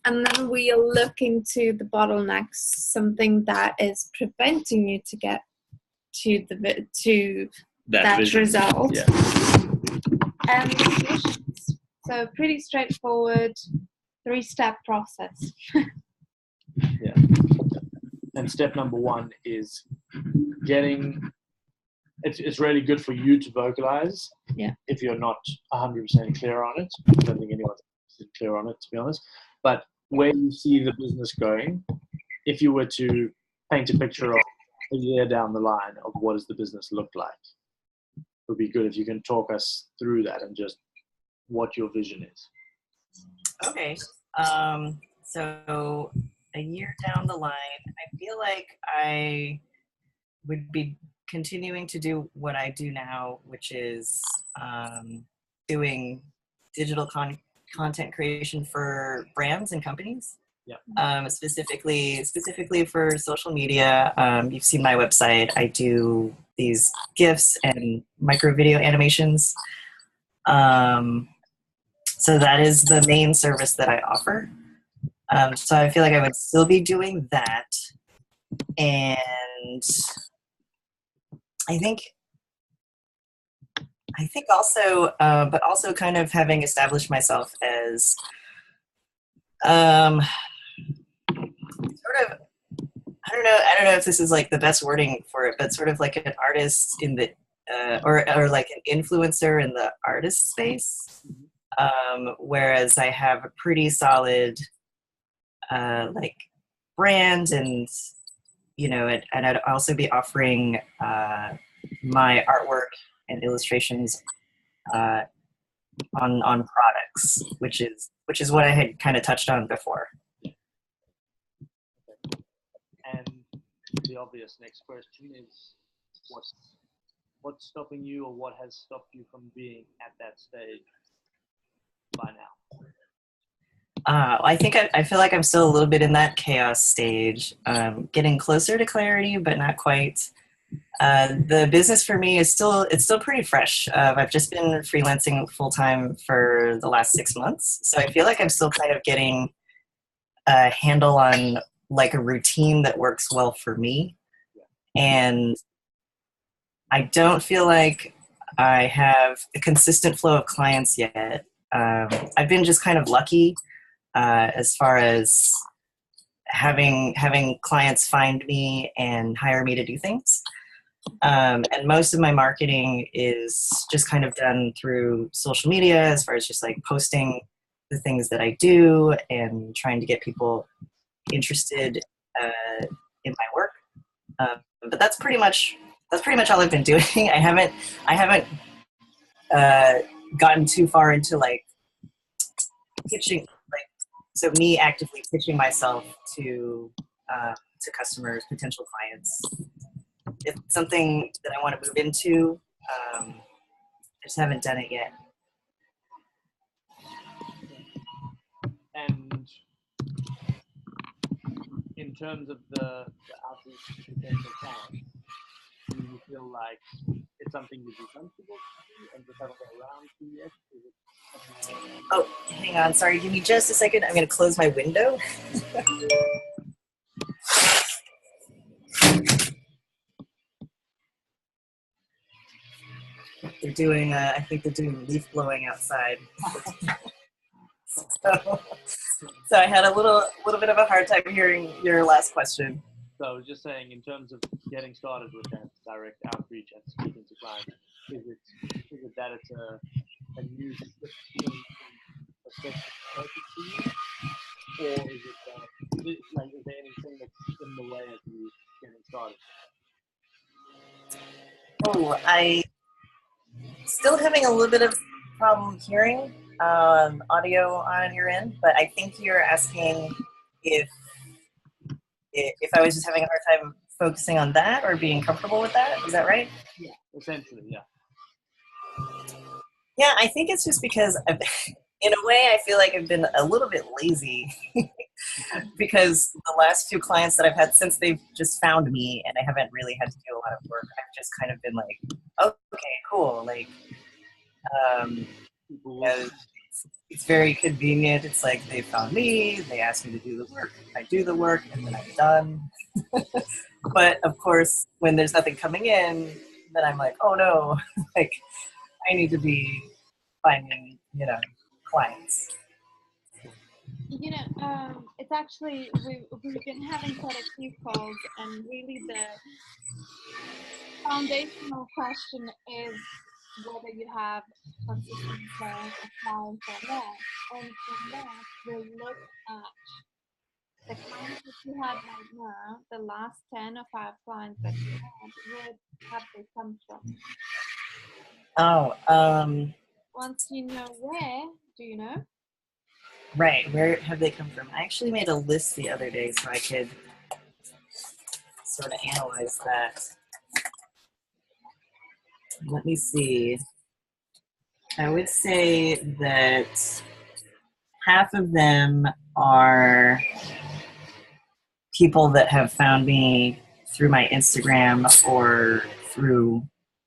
And then we'll look into the bottlenecks, something that is preventing you to get to that result. Yeah. And solutions. So pretty straightforward 3-step process. Yeah. And step number 1 is it's really good for you to vocalize. Yeah. If you're not 100% clear on it. I don't think anyone's clear on it, to be honest. But where you see the business going, if you were to paint a picture of a year down the line of what does the business look like, it would be good if you can talk us through that and just what your vision is. Okay. So a year down the line, I feel like I would be continuing to do what I do now, which is doing digital content creation for brands and companies. Yeah. Specifically for social media. You've seen my website. I do these GIFs and micro video animations. So that is the main service that I offer. So I feel like I would still be doing that. And I think also, but also kind of having established myself as sort of, I don't know if this is like the best wording for it, but sort of like an artist in the, or like an influencer in the artist space. Whereas I have a pretty solid, like brand and, and I'd also be offering, my artwork and illustrations, on products, which is what I had kind of touched on before. And the obvious next question is, what's stopping you, or what has stopped you from being at that stage by now? I feel like I'm still a little bit in that chaos stage, getting closer to clarity, but not quite. The business for me is still pretty fresh. I've just been freelancing full time for the last 6 months, so I feel like I'm still kind of getting a handle on like a routine that works well for me, and I don't feel like I have a consistent flow of clients yet. I've been just kind of lucky as far as having clients find me and hire me to do things. And most of my marketing is just kind of done through social media, as far as just like posting the things that I do and trying to get people interested in my work. But that's pretty much all I've been doing. I haven't gotten too far into like pitching, like, so me actively pitching myself to potential clients. It's something that I want to move into. I just haven't done it yet. And in terms of the outreach to potential clients, do you feel like it's something you'd be comfortable to do and just haven't got around to yet? Oh, hang on. Sorry. Give me just a second. I'm going to close my window. They're doing, I think they're doing leaf blowing outside. So I had a little bit of a hard time hearing your last question. So I was just saying, in terms of getting started with that direct outreach and speaking to clients, is it that it's a new system perspective to you, or is there anything that's in the way of you getting started? Oh, I still having a little bit of problem hearing audio on your end, but I think you're asking if I was just having a hard time focusing on that or being comfortable with that. Is that right? Yeah, essentially, yeah. Yeah, I think it's just because in a way, I feel like I've been a little bit lazy because the last few clients that I've had since they've just found me and I haven't really had to do a lot of work, I've just kind of been like, oh, okay, cool. Like, It's very convenient. It's like they found me, they asked me to do the work, I do the work, and then I'm done. But of course, when there's nothing coming in, then I'm like, oh no, like I need to be finding, clients. It's actually we've been having quite a few calls, and really the foundational question is whether you have consistent sales of clients or not. And from that, we'll look at the clients that you have right now, the last 10 or 5 clients that you had, where have they come from? Oh, Once you know where, do you know? right. Where have they come from? I actually made a list the other day so I could sort of analyze that. Let me see. I would say that half of them are people that have found me through my Instagram or through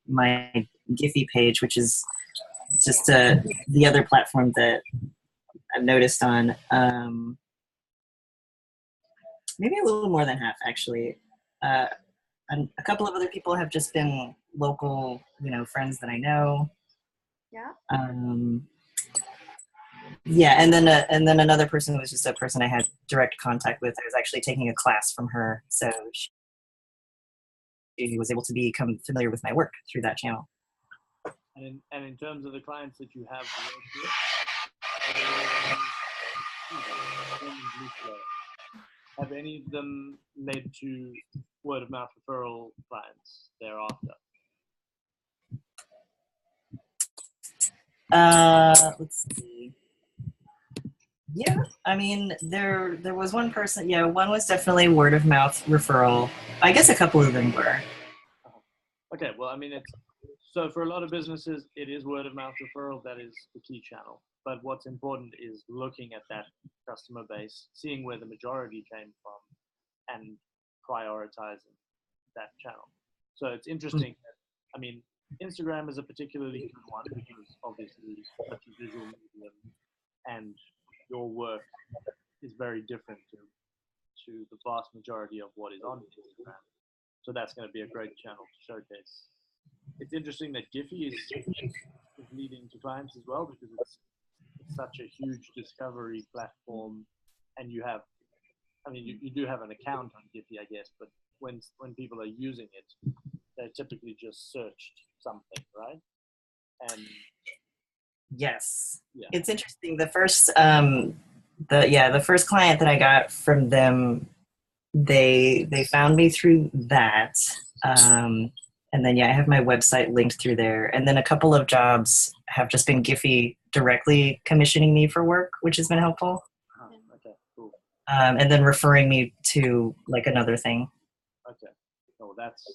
my Giphy page, which is just the other platform that I've noticed on. Maybe a little more than half, actually. And a couple of other people have just been local, friends that I know. Yeah. Yeah, and then another person was just a person I had direct contact with. I was actually taking a class from her, so she was able to become familiar with my work through that channel. And in terms of the clients that you have have any of them led to word of mouth referral clients thereafter? Let's see. Yeah, I mean, there was one person. Yeah, one was definitely word of mouth referral. I guess a couple of them were. Okay, well, I mean, so for a lot of businesses, it is word of mouth referral. That is the key channel. But what's important is looking at that customer base, seeing where the majority came from, and prioritizing that channel. So it's interesting. I mean, Instagram is a particularly good one because obviously it's such a visual medium, and your work is very different to the vast majority of what is on Instagram. So that's going to be a great channel to showcase. It's interesting that Giphy is leading to clients as well because it's such a huge discovery platform, and you have, I mean, you do have an account on Giphy, I guess, but when people are using it, they typically just searched something, right? And yes, yeah. It's interesting. The first the first client that I got from them, they found me through that. And then, I have my website linked through there. And then a couple of jobs have just been Giphy directly commissioning me for work, which has been helpful. Okay, cool. And then referring me to like another thing. Okay. Oh, that's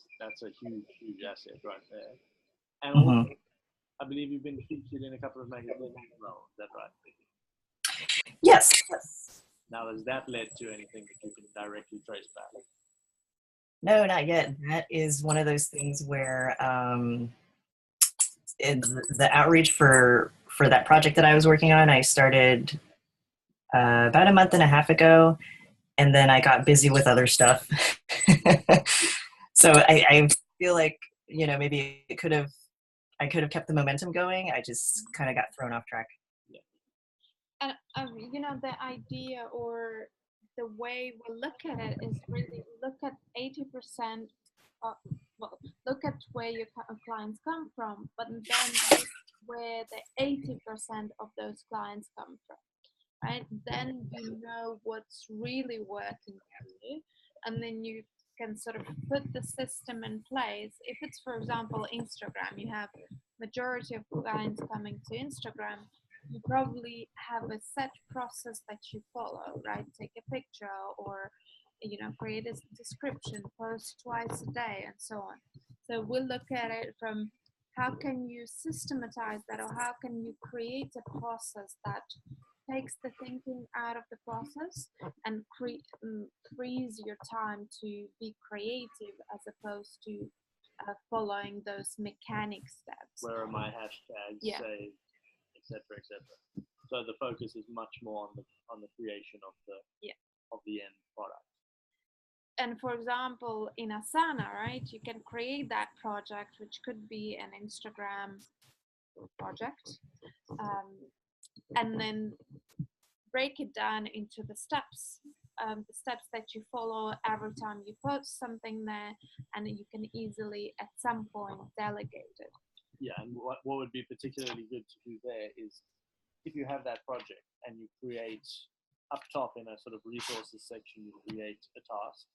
a huge asset right there. And also, I believe you've been featured in a couple of magazines as well. Is that right? Yes. Now, has that led to anything that you can directly trace back? No, not yet. That is one of those things where the outreach for that project that I was working on, I started about a month and a half ago, and then I got busy with other stuff. So I feel like maybe I could have kept the momentum going. I just kind of got thrown off track. And the idea or the way we look at it is really look at 80% of, look at where your clients come from, but then look where the 80% of those clients come from, right? Then you know what's really working for you, and then you can sort of put the system in place. If it's, for example, Instagram, you have majority of clients coming to Instagram, you probably have a set process that you follow, right? Take a picture or create a description, post twice a day, and so on. So we'll look at it from how can you systematize that, or how can you create a process that takes the thinking out of the process and frees your time to be creative as opposed to following those mechanic steps. Where are my hashtags? Yeah. Say, etc., etc. So the focus is much more on the creation of Yeah. the end product. And for example, in Asana, right, you can create that project, which could be an Instagram project, um, and then break it down into the steps that you follow every time you post something there, and you can easily at some point delegate it. Yeah, and what would be particularly good to do there is if you have that project and you create up top in a sort of resources section, you create a task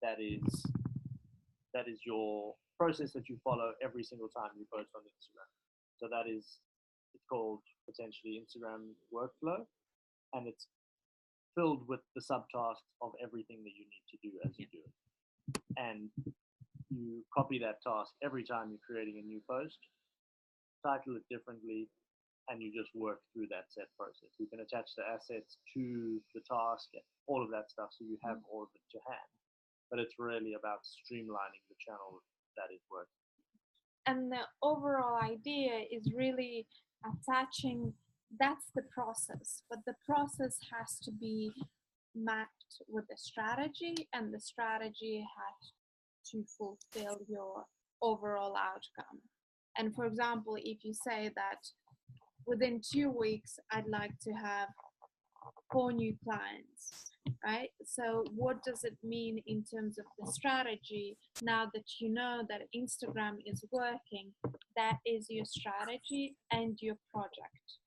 that is your process that you follow every single time you post on Instagram. So it's called potentially Instagram workflow, and it's filled with the subtasks of everything that you need to do as you do it. And you copy that task every time you're creating a new post, title it differently, and you just work through that set process. You can attach the assets to the task and all of that stuff so you have all of it to hand. But it's really about streamlining the channel that is working. And the overall idea is really attaching, that's the process, but the process has to be mapped with the strategy, and the strategy has to fulfill your overall outcome. And for example, if you say that within 2 weeks I'd like to have 4 new clients, right? So what does it mean in terms of the strategy? Now that you know that Instagram is working, that is your strategy and your project,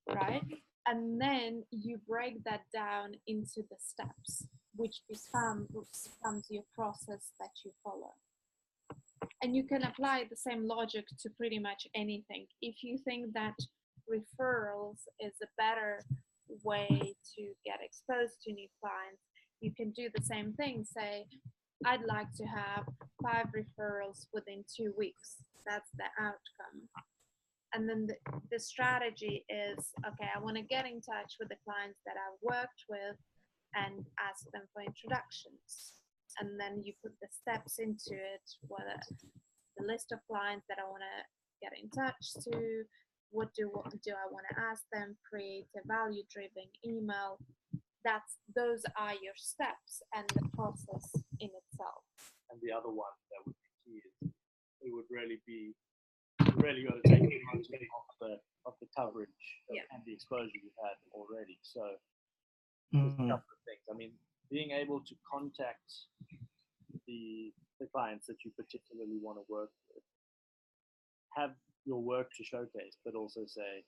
right? And then you break that down into the steps, which becomes your process that you follow. And you can apply the same logic to pretty much anything. If you think that referrals is a better way to get exposed to new clients, you can do the same thing. Say, I'd like to have 5 referrals within 2 weeks. That's the outcome. And then the strategy is, okay, I want to get in touch with the clients that I've worked with and ask them for introductions. And then you put the steps into it, whether the list of clients that I want to get in touch to, what do I want to ask them, create a value-driven email. Those are your steps and the process in itself. And the other one that would be key is it would really got to take advantage of the coverage and the exposure you've had already. So there's a couple of things. I mean, being able to contact the clients that you particularly want to work with, have your work to showcase, but also say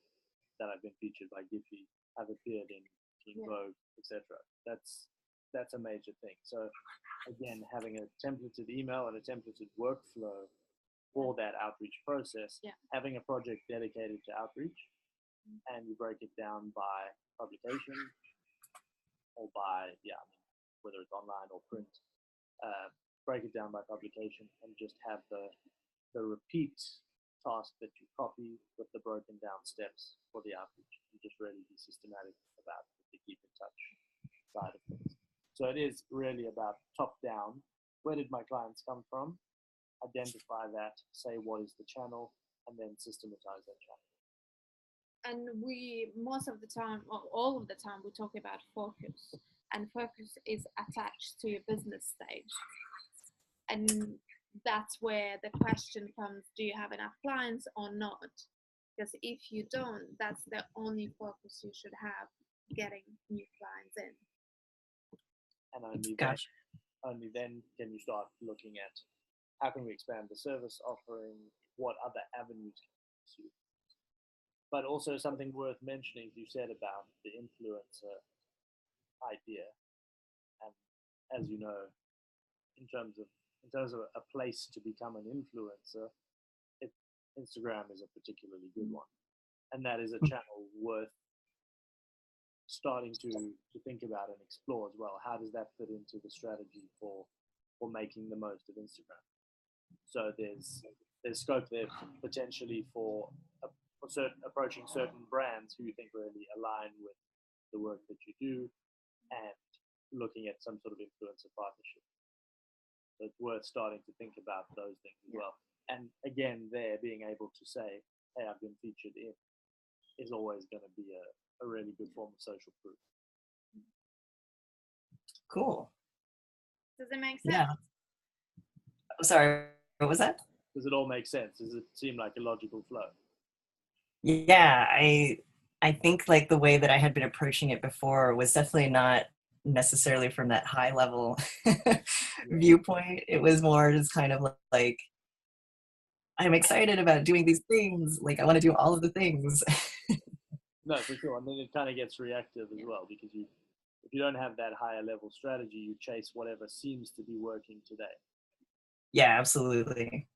that I've been featured by Giphy, I've appeared in Teen Vogue, etc. That's a major thing. So again, having a templated email and a templated workflow for that outreach process, having a project dedicated to outreach, and you break it down by publication or by whether it's online or print, break it down by publication and just have the repeat task that you copy with the broken down steps for the outreach, and just really be systematic about the keep in touch side of things. So it is really about top down. Where did my clients come from? Identify that, say what is the channel, and then systematize that channel. And we, most of the time, or all of the time, we talk about focus, and focus is attached to your business stage. And that's where the question comes, do you have enough clients or not? Because if you don't, that's the only focus you should have, getting new clients in. And only then can you start looking at how can we expand the service offering, what other avenues can we pursue. But also something worth mentioning, you said about the influencer idea, and as you know, in terms of a place to become an influencer, Instagram is a particularly good one, and that is a channel worth starting to think about and explore as well. How does that fit into the strategy for making the most of Instagram? So there's scope there potentially for approaching certain brands who you think really align with the work that you do, and looking at some sort of influencer partnership. So it's worth starting to think about those things as well. And again, there being able to say, hey, I've been featured in is always going to be a really good form of social proof. Cool. Does it make sense? Yeah. I'm sorry, what was that? Does it all make sense? Does it seem like a logical flow? Yeah, I think like the way that I had been approaching it before was definitely not necessarily from that high level viewpoint. It was more just kind of like, I'm excited about doing these things. Like I want to do all of the things. No, for sure. And then it kind of gets reactive as well, because if you don't have that higher level strategy, you chase whatever seems to be working today. Yeah, absolutely.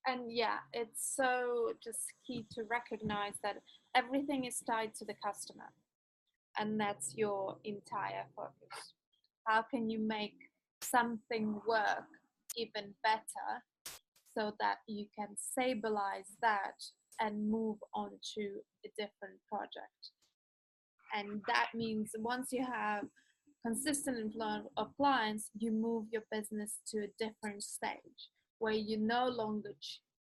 And yeah, it's so just key to recognize that everything is tied to the customer, and that's your entire focus. How can you make something work even better so that you can stabilize that and move on to a different project? And that means once you have consistent inflow of clients, you move your business to a different stage where you're no longer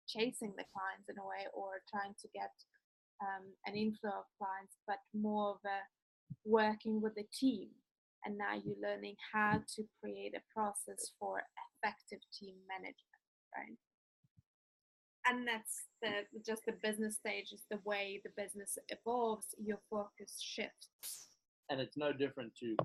chasing the clients in a way or trying to get an inflow of clients, but more of a working with a team. And now you're learning how to create a process for effective team management, right? And that's just the business stage is the way the business evolves, your focus shifts. And it's no different to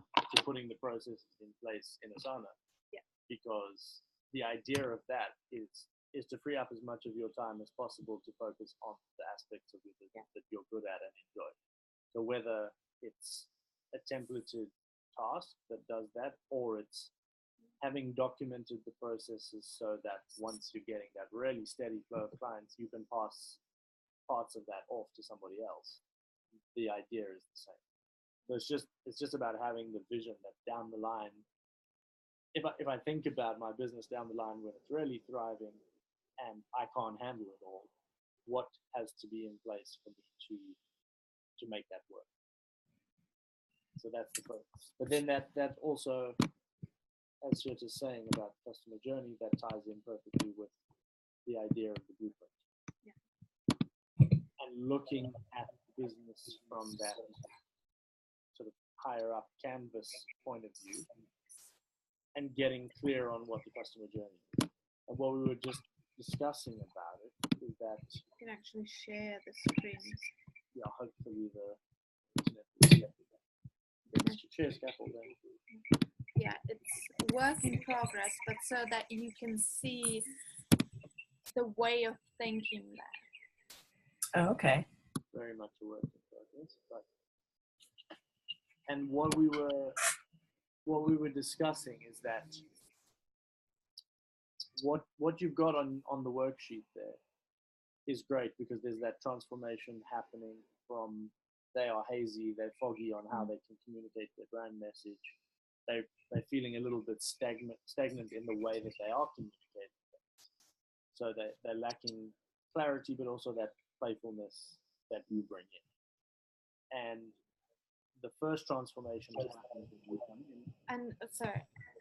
putting the processes in place in Asana. Yeah. Because the idea of that is to free up as much of your time as possible to focus on the aspects of your business that you're good at and enjoy. So whether it's a templated task that does that, or it's having documented the processes so that once you're getting that really steady flow of clients, you can pass parts of that off to somebody else. The idea is the same. So it's just about having the vision that down the line, if I think about my business down the line when it's really thriving and I can't handle it all, what has to be in place for me to make that work? So that's the focus. But then that also, as you're just saying about customer journey, that ties in perfectly with the idea of the blueprint. Yeah. And looking at business from that sort of higher up canvas point of view and getting clear on what the customer journey is. And what we were just discussing about it is that you can actually share the screen. Yeah, hopefully the internet will see it. Share scaffolding. Yeah, it's work in progress, but so that you can see the way of thinking there. Oh, okay. Very much a work in progress, but and what we were discussing is that what you've got on the worksheet there is great because there's that transformation happening from they are hazy, they're foggy on how they can communicate their brand message. They're feeling a little bit stagnant in the way that they are communicating things. So they're lacking clarity, but also that playfulness that you bring in. And the first transformation is happening with you. And so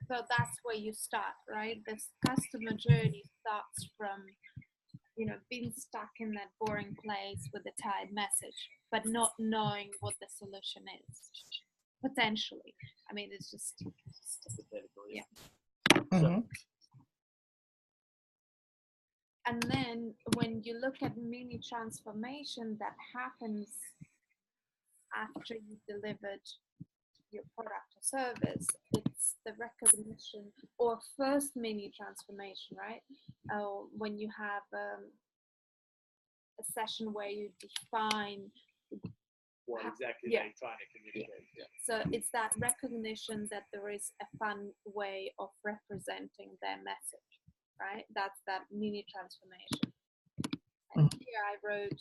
that's where you start, right? This customer journey starts from being stuck in that boring place with a tired message, but not knowing what the solution is. Potentially, I mean, it's just Hypothetical, yeah. Mm-hmm. And then when you look at mini transformation that happens after you delivered your product or service, it's the recognition or first mini transformation, right? When you have a session where you define What exactly yeah. they're trying to communicate. Yeah. So it's that recognition that there is a fun way of representing their message, right? That's that mini transformation. And here I wrote,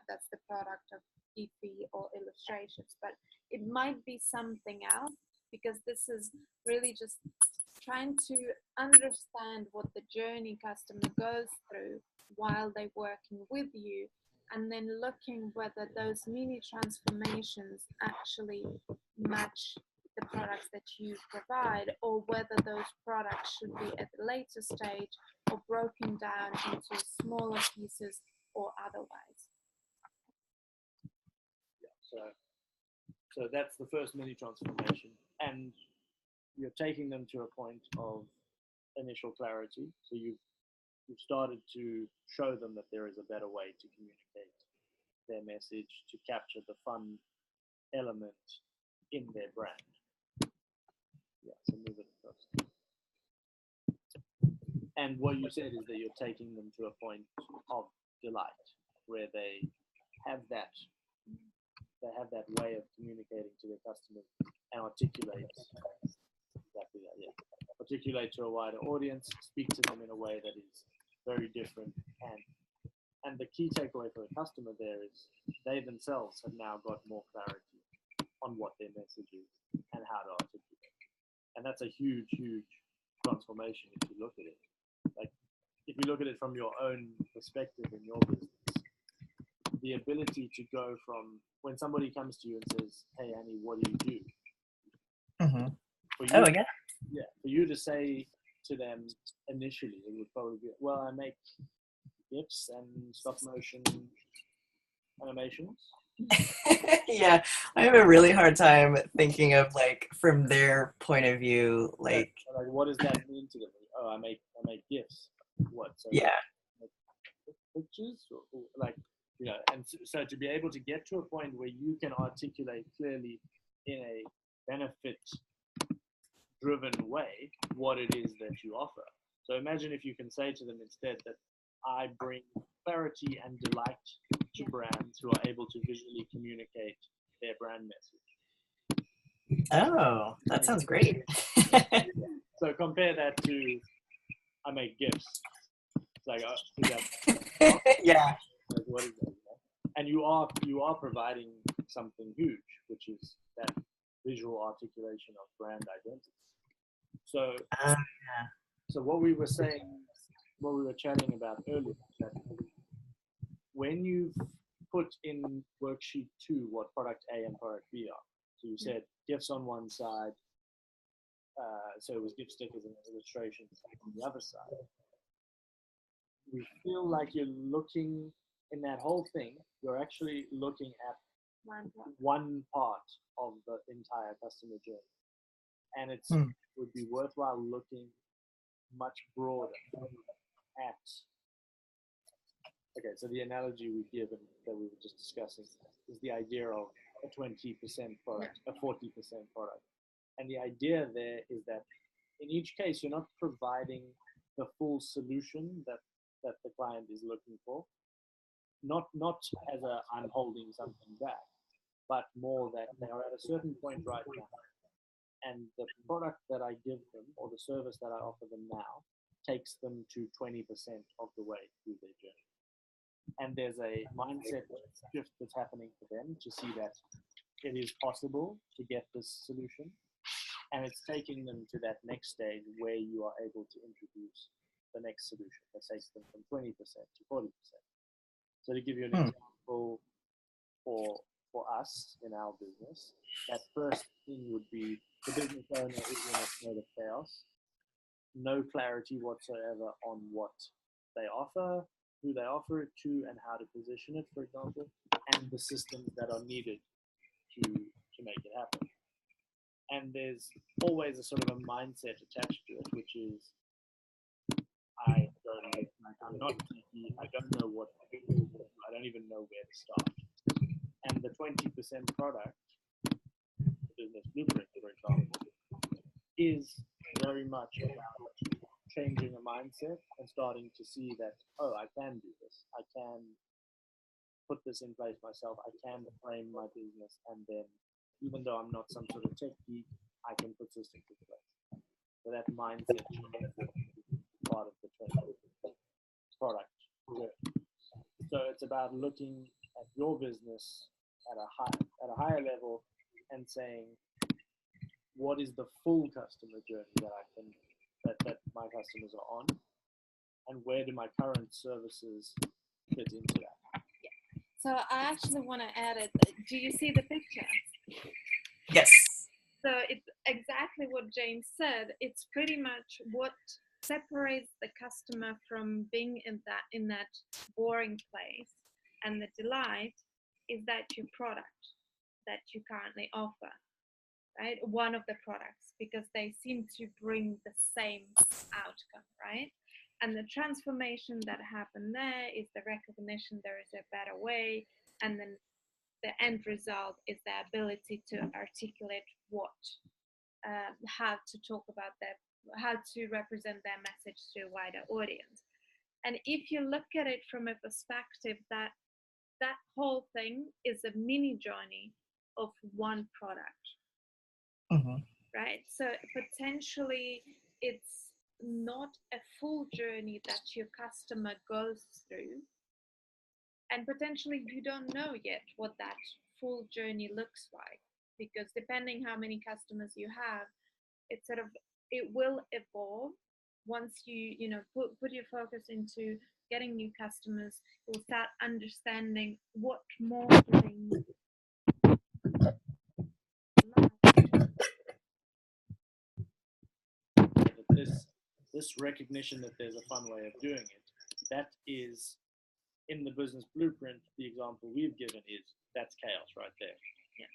that's the product of EP or illustrations, but it might be something else because this is really just trying to understand what the journey customer goes through while they're working with you, and then looking whether those mini transformations actually match the products that you provide, or whether those products should be at a later stage or broken down into smaller pieces or otherwise. So that's the first mini transformation, and you're taking them to a point of initial clarity. So you've started to show them that there is a better way to communicate their message to capture the fun element in their brand. Yeah, so move it across. And what you said is that you're taking them to a point of delight where they have that way of communicating to their customers and articulate exactly that, yeah. Articulate to a wider audience, speak to them in a way that is very different, and the key takeaway for the customer there is they themselves have now got more clarity on what their message is and how to articulate. And that's a huge, huge transformation if you look at it. Like if you look at it from your own perspective in your business, the ability to go from when somebody comes to you and says, "Hey Annie, what do you do?" Mm-hmm. For you, Oh, yeah. yeah, for you to say to them initially, it would probably be, "Well, I make GIFs and stop motion animations." Yeah, I have a really hard time thinking of like from their point of view, like Like, what does that mean to them? Oh, I make GIFs. What? So yeah. like, pictures, or like, and so to be able to get to a point where you can articulate clearly in a benefit-driven way what it is that you offer. So imagine if you can say to them instead that I bring clarity and delight to brands who are able to visually communicate their brand message. Oh, that sounds great. So compare that to I make GIFs. It's like, Yeah. like what is that? And you are providing something huge, which is that visual articulation of brand identity. So, so what we were saying, what we were chatting about earlier, that when you've put in worksheet 2 what product A and product B are, so you said GIFs on one side, so it was GIF stickers and illustrations on the other side. We feel like you're looking in that whole thing, you're actually looking at one part of the entire customer journey. And it would be worthwhile looking much broader at, okay, so the analogy we give and that we were just discussing is the idea of a 20% product, a 40% product. And the idea there is that in each case, you're not providing the full solution that the client is looking for. Not as a I'm holding something back, but more that they are at a certain point right now. And the product that I give them or the service that I offer them now takes them to 20% of the way through their journey. And there's a mindset shift that's happening for them to see that it is possible to get this solution. And it's taking them to that next stage where you are able to introduce the next solution that takes them from 20% to 40%. So to give you an example for us in our business, that first thing would be the business owner is in a state of chaos, no clarity whatsoever on what they offer, who they offer it to, and how to position it, for example, and the systems that are needed to make it happen. And there's always a sort of a mindset attached to it, which is I'm not picky, I don't know what to do, I don't even know where to start. And the 20% product, the business blueprint, for example, is very much about changing a mindset and starting to see that, oh, I can do this. I can put this in place myself. I can frame my business. And then, even though I'm not some sort of tech geek, I can put systems in place. So that mindset is part of the product journey. So it's about looking at your business at a higher level and saying, what is the full customer journey that my customers are on, and where do my current services fit into that? So I actually want to add it. Do you see the picture? Yes. So it's exactly what James said. It's pretty much what separates the customer from being in that boring place, and the delight is that your product. that you currently offer, right? One of the products, because they seem to bring the same outcome, right? And the transformation that happened there is the recognition there is a better way, and then the end result is the ability to articulate how to talk about how to represent their message to a wider audience. And if you look at it from a perspective that that whole thing is a mini journey of one product, Mm-hmm. right? So potentially it's not a full journey that your customer goes through, and potentially you don't know yet what that full journey looks like, because depending how many customers you have, it will evolve. Once you put your focus into getting new customers, you'll start understanding what more do they need. This recognition that there's a fun way of doing it, that is in the business blueprint. The example we've given is that's chaos right there. Yeah.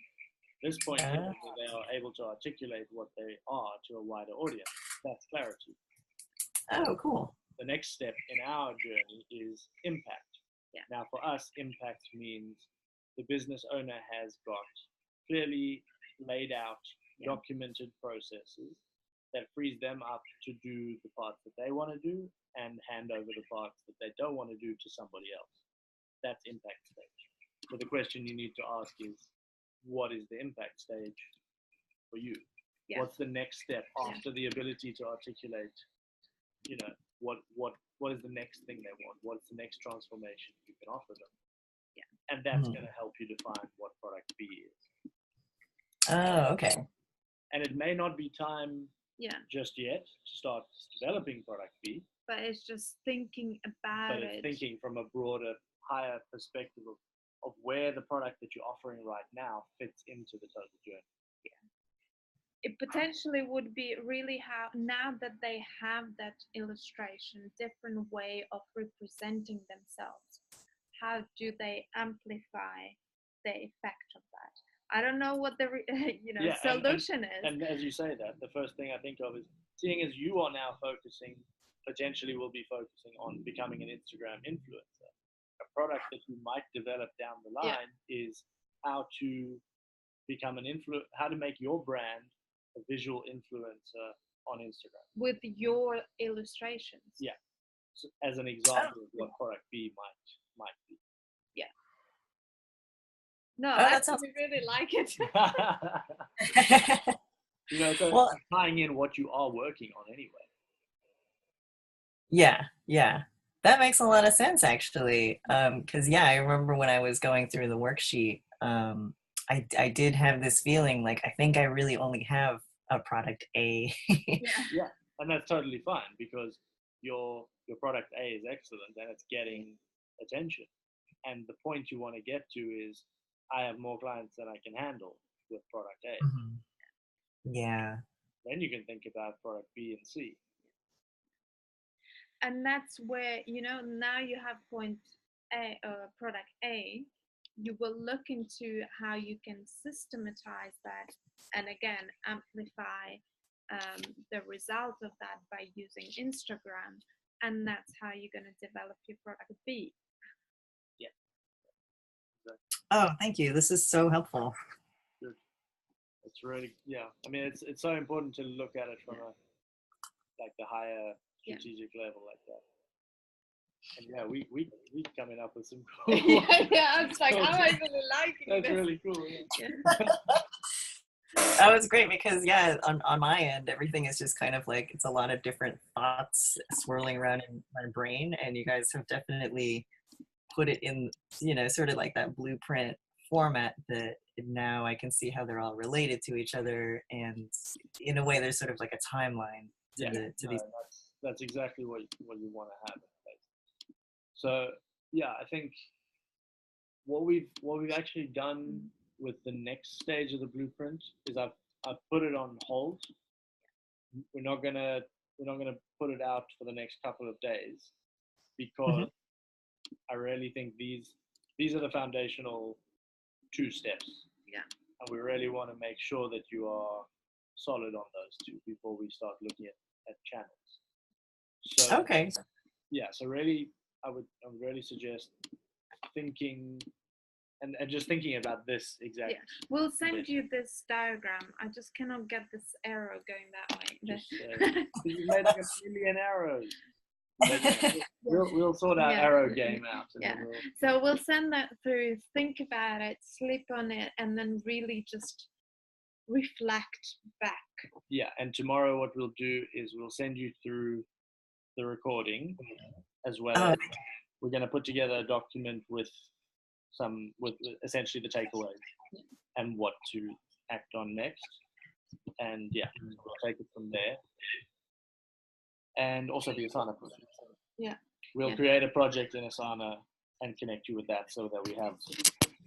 This point, they are able to articulate what they are to a wider audience. That's clarity. Oh, cool. The next step in our journey is impact. Yeah. Now, for us, impact means the business owner has got clearly laid out, documented processes that frees them up to do the parts that they want to do and hand over the parts that they don't want to do to somebody else. That's impact stage. So the question you need to ask is, what is the impact stage for you? Yeah. What's the next step after the ability to articulate, what is the next thing they want? What's the next transformation you can offer them? Yeah. And that's going to help you define what product B is. Oh, okay. And it may not be time just yet to start developing product B. But it's just thinking about it. But it's thinking from a broader, higher perspective of where the product that you're offering right now fits into the total journey. Yeah. It potentially would be really how, now that they have that illustration, different way of representing themselves, how do they amplify the effect of that? I don't know what the solution is. And as you say that, the first thing I think of is, seeing as you are now potentially will be focusing on becoming an Instagram influencer. A product that you might develop down the line is how to become how to make your brand a visual influencer on Instagram. With your illustrations. Yeah. So as an example of what product B might be. Yeah. No, I really like it. So tying in what you are working on anyway. Yeah. That makes a lot of sense, actually. Because, I remember when I was going through the worksheet, I did have this feeling like I think I really only have a product A. Yeah, and that's totally fine, because your product A is excellent and it's getting attention. And the point you want to get to is, I have more clients than I can handle with product A. Mm-hmm. Yeah. Then you can think about product B and C. And that's where, now you have point A, product A, you will look into how you can systematize that and again amplify the result of that by using Instagram, and that's how you're going to develop your product B. Yeah. Exactly. Oh, thank you. This is so helpful. Good. It's really, I mean, it's so important to look at it from the higher strategic level like that. And we coming up with some cool. I was like, I really liking That's this. really cool. That was great because on my end, everything is just kind of like, it's a lot of different thoughts swirling around in my brain, and you guys have definitely put it in, sort of like that blueprint format that now I can see how they're all related to each other, and in a way there's sort of like a timeline to these. That's exactly what you want to have. So I think what we've actually done with the next stage of the blueprint is I've put it on hold. We're not gonna put it out for the next couple of days, because I really think these are the foundational 2 steps. Yeah. and we really want to make sure that you are solid on those two before we start looking at channels. So Okay. yeah, so really, I would really suggest thinking and just thinking about this exact. Yeah. We'll send bit. you this diagram. I just cannot get this arrow going that way. You made like a million arrows. We'll sort our arrow game out. And Yeah. then we'll, So we'll send that through, think about it, sleep on it, and then really just reflect back. yeah, and tomorrow what we'll do is we'll send you through the recording as well as we're going to put together a document with essentially the takeaways and what to act on next. And yeah, we'll take it from there. And also the Asana project. Yeah. We'll create a project in Asana and connect you with that so that we have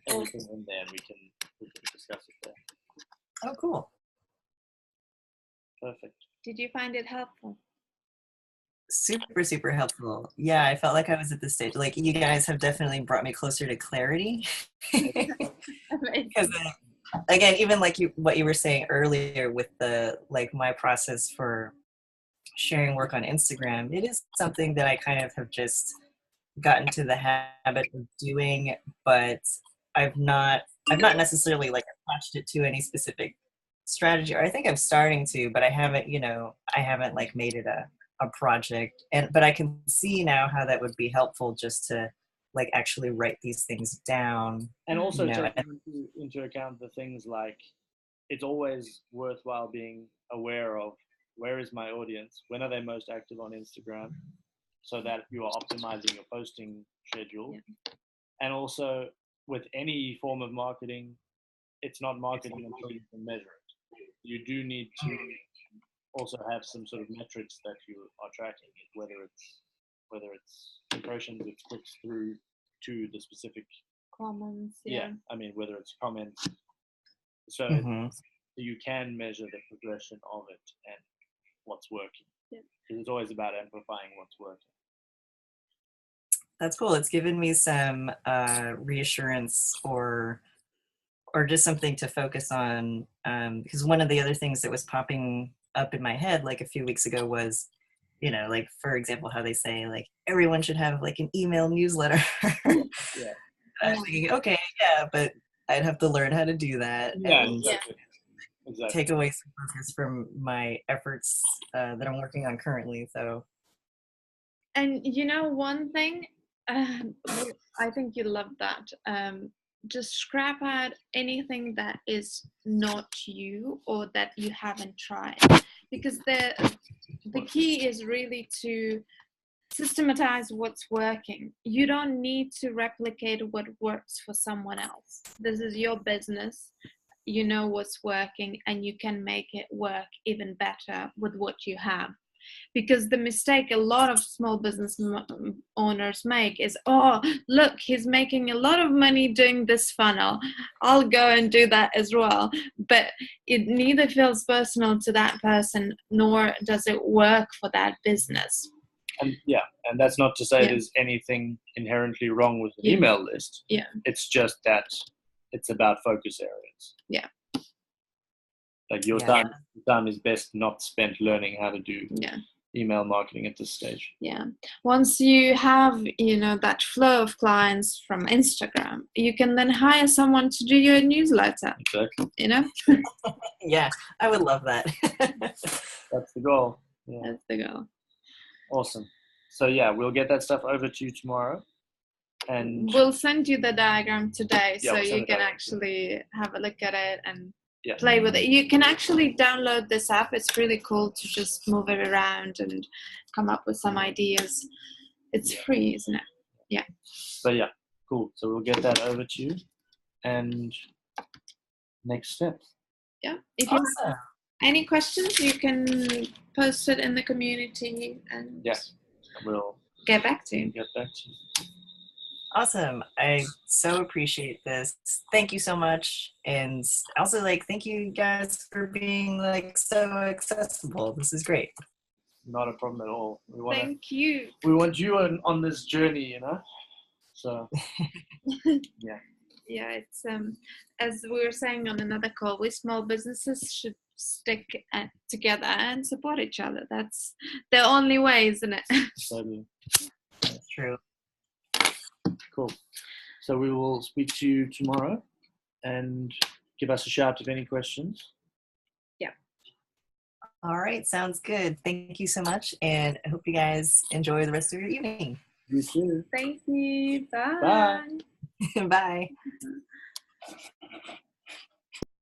everything in there and we can discuss it there. Oh, cool. Perfect. Did you find it helpful? Super, super helpful. Yeah, I felt like I was at this stage. Like, you guys have definitely brought me closer to clarity. Because again, even like what you were saying earlier with the like my process for sharing work on Instagram, it is something that I kind of have just gotten to the habit of doing, but I've not necessarily like attached it to any specific strategy, or I think I'm starting to, but I haven't like made it a project. But I can see now how that would be helpful just to like actually write these things down. And also taking into account the things like it's always worthwhile being aware of where is my audience, when are they most active on Instagram, so that you are optimizing your posting schedule. Yeah. And also with any form of marketing, it's not marketing until you can measure it. You do need to also have some sort of metrics that you are tracking, whether it's impressions, it's clicks through to the specific comments. Yeah, I mean whether it's comments. So you can measure the progression of it and what's working. Yeah. Because it's always about amplifying what's working. That's cool. It's given me some reassurance or just something to focus on. Because one of the other things that was popping up in my head like a few weeks ago was, like for example, how they say like everyone should have like an email newsletter. Yeah. I was thinking, okay, yeah, but I'd have to learn how to do that. Yeah, and exactly. Take away some focus from my efforts that I'm working on currently. So. And one thing, I think you love that. Just scrap out anything that is not you or that you haven't tried, because the key is really to systematize what's working. You don't need to replicate what works for someone else. This is your business. You know what's working, and you can make it work even better with what you have. Because the mistake a lot of small business owners make is, oh, look, he's making a lot of money doing this funnel, I'll go and do that as well. But it neither feels personal to that person, nor does it work for that business. And and that's not to say there's anything inherently wrong with an email list. Yeah, it's just that it's about focus areas. Yeah. Like your time is best not spent learning how to do email marketing at this stage. Yeah. Once you have, that flow of clients from Instagram, you can then hire someone to do your newsletter. Exactly. Yeah, I would love that. That's the goal. Yeah. That's the goal. Awesome. So we'll get that stuff over to you tomorrow. And we'll send you the diagram today so you can actually have a look at it and play with it. You can actually download this app. It's really cool to just move it around and come up with some ideas. It's free, isn't it? Yeah. So cool. So we'll get that over to you. And next steps. Yeah. If you have any questions, you can post it in the community and we'll get back to you. Awesome. I so appreciate this. Thank you so much. And also thank you guys for being so accessible. This is great. Not a problem at all. Thank you. We want you on this journey, So yeah, it's as we were saying on another call, we small businesses should stick together and support each other. That's the only way, isn't it? Totally. That's true. Cool. So we will speak to you tomorrow, and give us a shout if any questions. All right, sounds good. Thank you so much, and I hope you guys enjoy the rest of your evening. You too. Thank you. Bye. Bye. Bye.